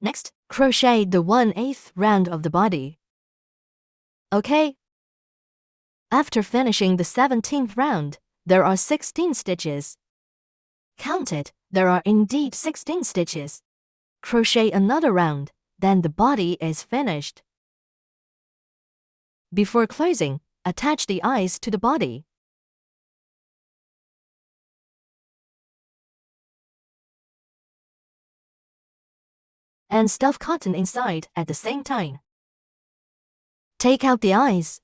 Next, crochet the 1/8 round of the body. Okay? After finishing the 17th round, there are 16 stitches. Count it, there are indeed 16 stitches. Crochet another round, then the body is finished. Before closing, attach the eyes to the body. And stuff cotton inside at the same time. Take out the eyes.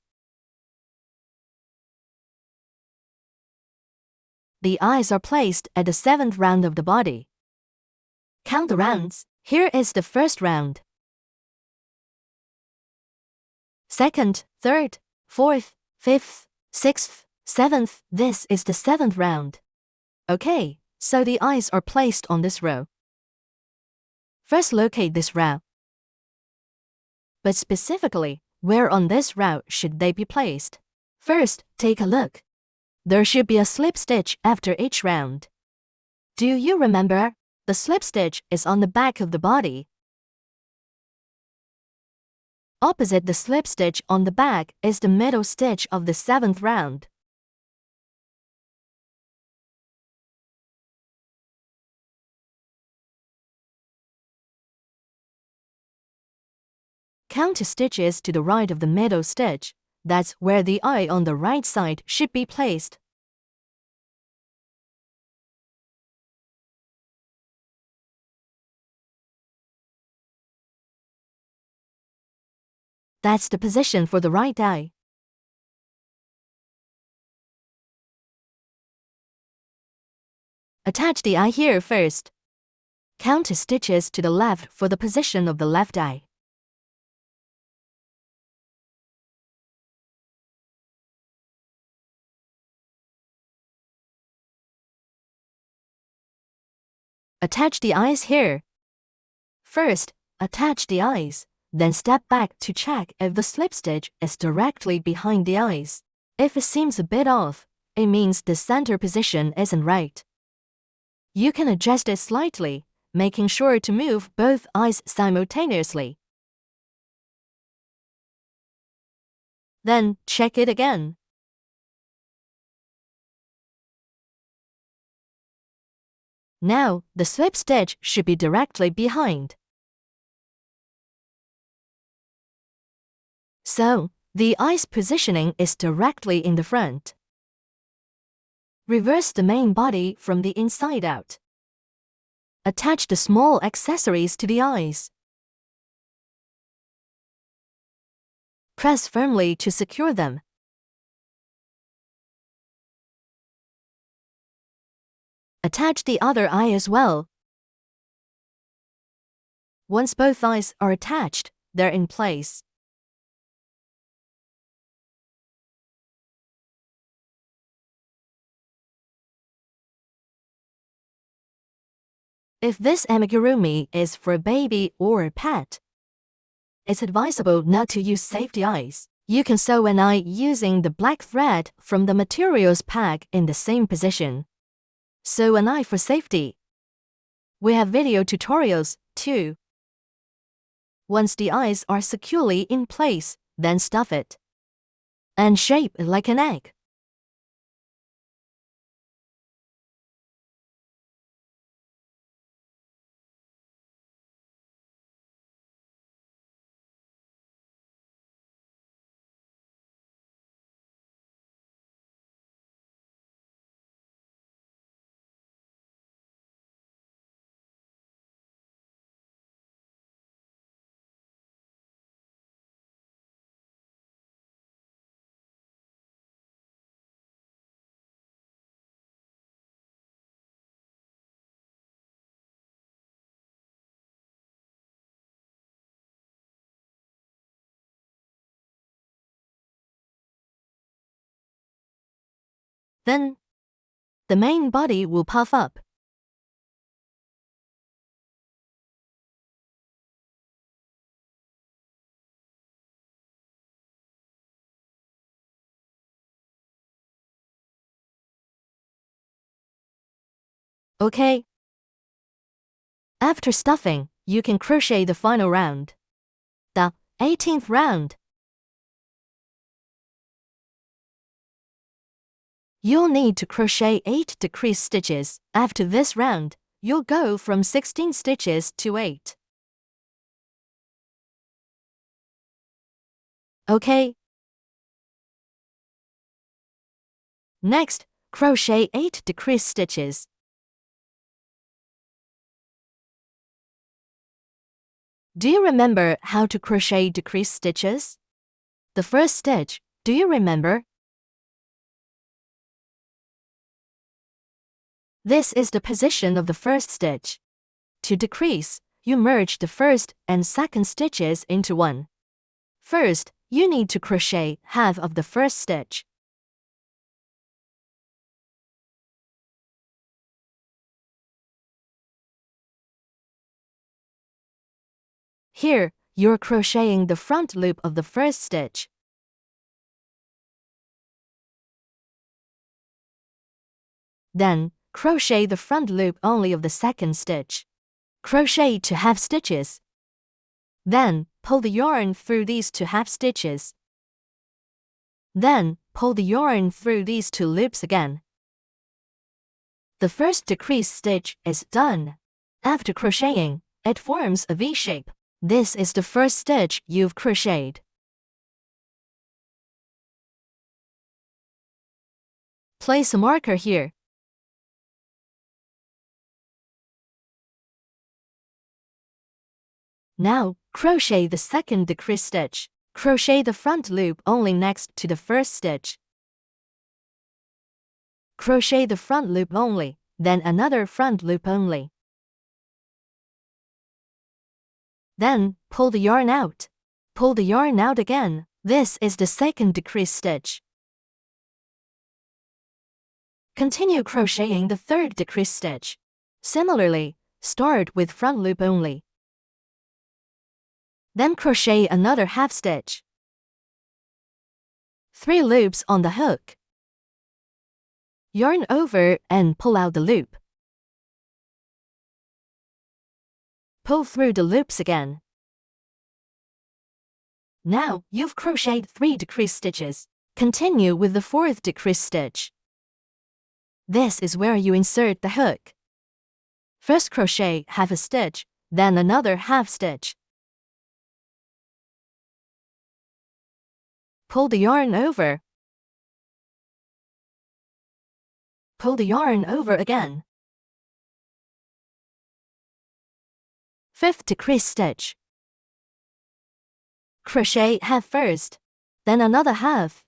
The eyes are placed at the 7th round of the body. Count the rounds. Here is the first round. Second, third, fourth, fifth, sixth, seventh. This is the 7th round. Okay, so the eyes are placed on this row. First locate this row. But specifically, where on this row should they be placed? First, take a look. There should be a slip stitch after each round. Do you remember? The slip stitch is on the back of the body. Opposite the slip stitch on the back is the middle stitch of the 7th round. Count 2 stitches to the right of the middle stitch. That's where the eye on the right side should be placed. That's the position for the right eye. Attach the eye here first. Count 2 stitches to the left for the position of the left eye. Attach the eyes here. First, attach the eyes, then step back to check if the slip stitch is directly behind the eyes. If it seems a bit off, it means the center position isn't right. You can adjust it slightly, making sure to move both eyes simultaneously. Then, check it again. Now, the slip stitch should be directly behind. So, the eye's positioning is directly in the front. Reverse the main body from the inside out. Attach the small accessories to the eyes. Press firmly to secure them. Attach the other eye as well. Once both eyes are attached, they're in place. If this amigurumi is for a baby or a pet, it's advisable not to use safety eyes. You can sew an eye using the black thread from the materials pack in the same position. Sew an eye for safety. We have video tutorials, too. Once the eyes are securely in place, then stuff it. And shape it like an egg. Then, the main body will puff up. Okay. After stuffing, you can crochet the final round. The 18th round. You'll need to crochet 8 decrease stitches. After this round, you'll go from 16 stitches to 8. Okay? Next, crochet 8 decrease stitches. Do you remember how to crochet decrease stitches? The first stitch, do you remember? This is the position of the first stitch. To decrease, you merge the first and second stitches into one. First, you need to crochet half of the first stitch. Here, you're crocheting the front loop of the first stitch. Then, crochet the front loop only of the second stitch. Crochet 2 half stitches. Then, pull the yarn through these 2 half stitches. Then, pull the yarn through these 2 loops again. The first decrease stitch is done. After crocheting, it forms a V shape. This is the first stitch you've crocheted. Place a marker here. Now, crochet the second decrease stitch. Crochet the front loop only next to the first stitch. Crochet the front loop only, then another front loop only. Then, pull the yarn out. Pull the yarn out again. This is the second decrease stitch. Continue crocheting the third decrease stitch. Similarly, start with front loop only. Then crochet another half stitch. 3 loops on the hook. Yarn over and pull out the loop. Pull through the loops again. Now, you've crocheted 3 decrease stitches. Continue with the 4th decrease stitch. This is where you insert the hook. First crochet half a stitch, then another half stitch. Pull the yarn over. Pull the yarn over again. 5th decrease stitch. Crochet half first, then another half.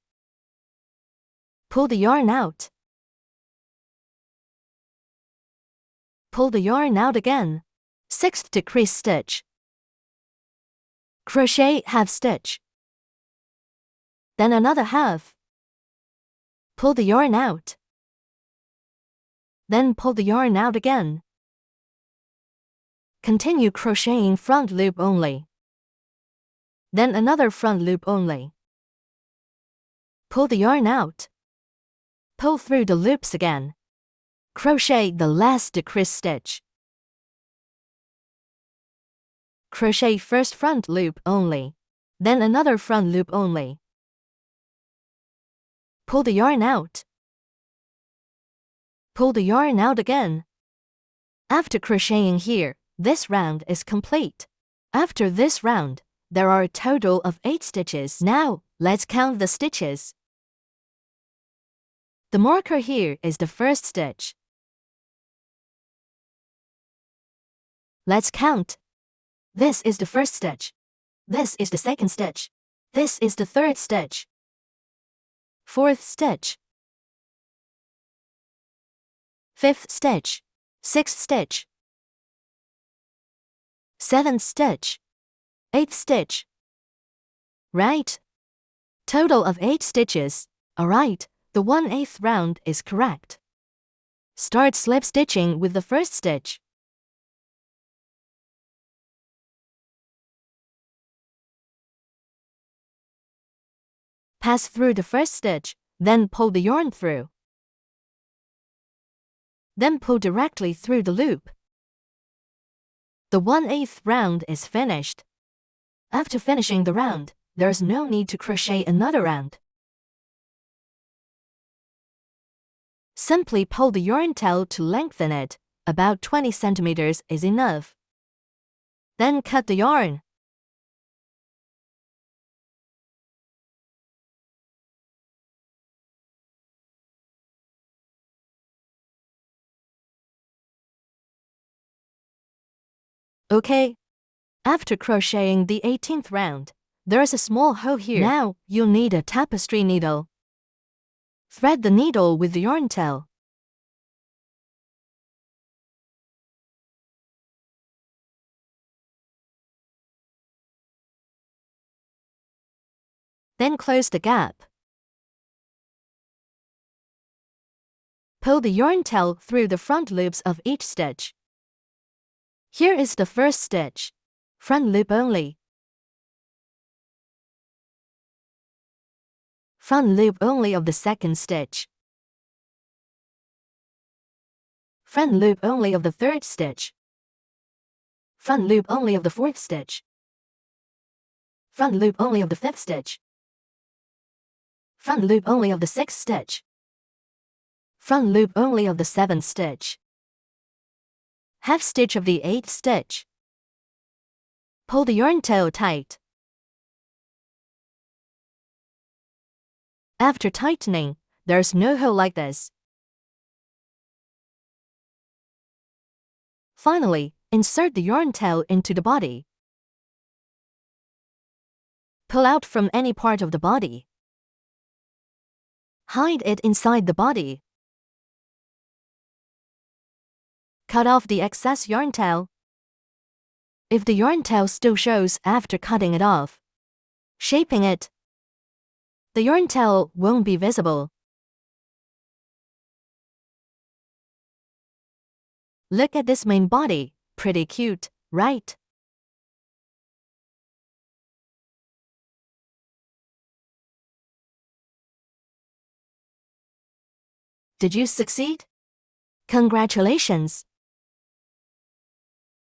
Pull the yarn out. Pull the yarn out again. 6th decrease stitch. Crochet half stitch. Then another half. Pull the yarn out. Then pull the yarn out again. Continue crocheting front loop only. Then another front loop only. Pull the yarn out. Pull through the loops again. Crochet the last decrease stitch. Crochet first front loop only. Then another front loop only. Pull the yarn out. Pull the yarn out again. After crocheting here, this round is complete. After this round, there are a total of 8 stitches. Now, let's count the stitches. The marker here is the first stitch. Let's count. This is the first stitch. This is the second stitch. This is the third stitch. 4th stitch. 5th stitch. 6th stitch. 7th stitch. 8th stitch. Right? Total of 8 stitches. Alright, the 1/8 round is correct. Start slip stitching with the first stitch. Pass through the first stitch, then pull the yarn through. Then pull directly through the loop. The 1/8 round is finished. After finishing the round, there's no need to crochet another round. Simply pull the yarn tail to lengthen it. About 20 centimeters is enough. Then cut the yarn. Okay. After crocheting the 18th round, there's a small hole here. Now, you'll need a tapestry needle. Thread the needle with the yarn tail. Then close the gap. Pull the yarn tail through the front loops of each stitch. Here is the first stitch. Front loop only. Front loop only of the second stitch. Front loop only of the third stitch. Front loop only of the fourth stitch. Front loop only of the fifth stitch. Front loop only of the sixth stitch. Front loop only of the seventh stitch. Half stitch of the eighth stitch. Pull the yarn tail tight. After tightening, there's no hole like this. Finally, insert the yarn tail into the body. Pull out from any part of the body. Hide it inside the body. Cut off the excess yarn tail. If the yarn tail still shows after cutting it off, shaping it, the yarn tail won't be visible. Look at this main body, pretty cute, right? Did you succeed? Congratulations!